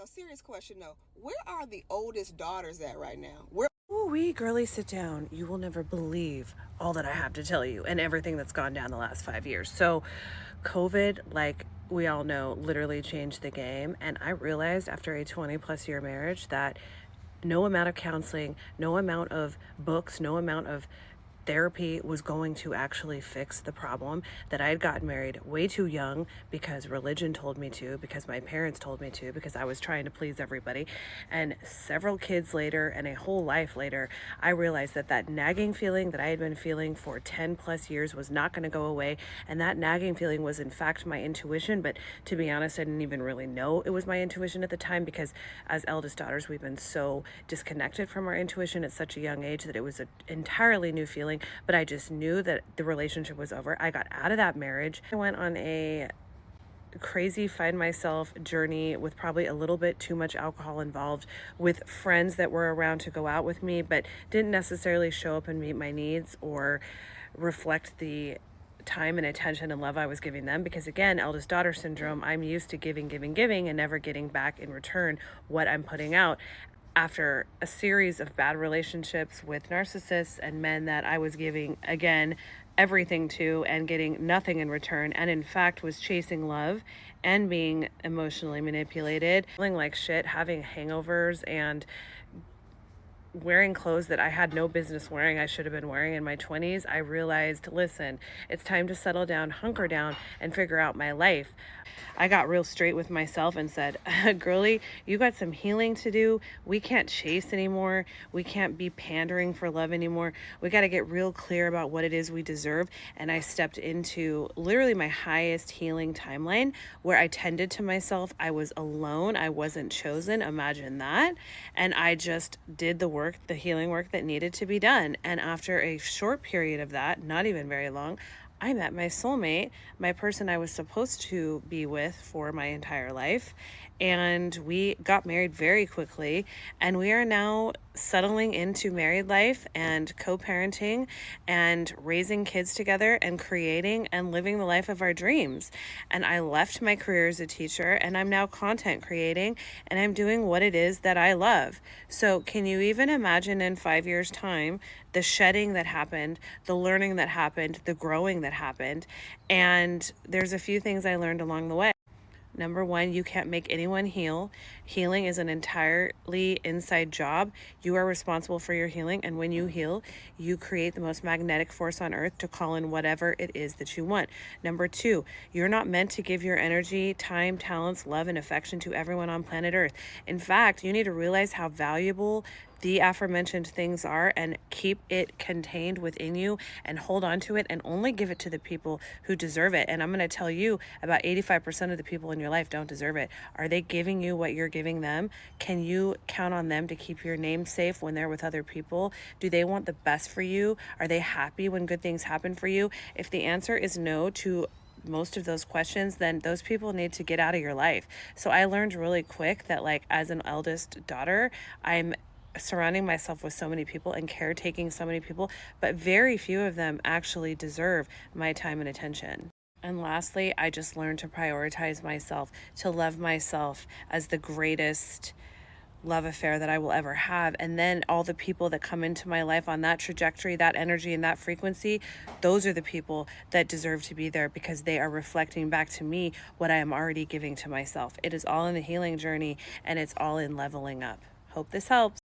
No, serious question though. Where are the oldest daughters at right now? Where? Ooh, wee, girly, sit down. You will never believe all that I have to tell you and everything that's gone down the last 5 years. So, COVID, like we all know, literally changed the game. And I realized after a 20+ year marriage that no amount of counseling, no amount of books, no amount of therapy was going to actually fix the problem. That I had gotten married way too young because religion told me to, because my parents told me to, because I was trying to please everybody. And several kids later and a whole life later, I realized that that nagging feeling that I had been feeling for 10+ years was not going to go away. And that nagging feeling was in fact my intuition. But to be honest, I didn't even really know it was my intuition at the time, because as eldest daughters, we've been so disconnected from our intuition at such a young age that it was an entirely new feeling. But I just knew that the relationship was over. I got out of that marriage. I went on a crazy find myself journey with probably a little bit too much alcohol involved, with friends that were around to go out with me but didn't necessarily show up and meet my needs or reflect the time and attention and love I was giving them. Because again, eldest daughter syndrome, I'm used to giving and never getting back in return what I'm putting out. After a series of bad relationships with narcissists and men that I was giving, again, everything to and getting nothing in return, and in fact was chasing love and being emotionally manipulated, feeling like shit, having hangovers, and wearing clothes that I had no business wearing, I should have been wearing in my 20s, I realized, listen, it's time to settle down, hunker down, and figure out my life. I got real straight with myself and said, girlie, you got some healing to do. We can't chase anymore. We can't be pandering for love anymore. We got to get real clear about what it is we deserve. And I stepped into literally my highest healing timeline, where I tended to myself. I was alone. I wasn't chosen. Imagine that. And I just did the work, the healing work that needed to be done. And after a short period of that, not even very long, I met my soulmate, my person I was supposed to be with for my entire life. And we got married very quickly. And we are now settling into married life and co-parenting and raising kids together and creating and living the life of our dreams. And I left my career as a teacher, and I'm now content creating, and I'm doing what it is that I love. So can you even imagine in 5 years' time the shedding that happened, the learning that happened, the growing that happened? And there's a few things I learned along the way. Number one, you can't make anyone heal. Healing is an entirely inside job. You are responsible for your healing. And when you heal, you create the most magnetic force on earth to call in whatever it is that you want. Number two, you're not meant to give your energy, time, talents, love, and affection to everyone on planet Earth. In fact, you need to realize how valuable the aforementioned things are and keep it contained within you and hold on to it and only give it to the people who deserve it. And I'm going to tell you, about 85% of the people in your life don't deserve it. Are they giving you what you're giving them? Can you count on them to keep your name safe when they're with other people? Do they want the best for you? Are they happy when good things happen for you? If the answer is no to most of those questions, then those people need to get out of your life. So I learned really quick that, like, as an eldest daughter, I'm surrounding myself with so many people and caretaking so many people, but very few of them actually deserve my time and attention. And lastly, I just learned to prioritize myself, to love myself as the greatest love affair that I will ever have. And then all the people that come into my life on that trajectory, that energy, and that frequency, those are the people that deserve to be there, because they are reflecting back to me what I am already giving to myself. It is all in the healing journey, and it's all in leveling up. Hope this helps.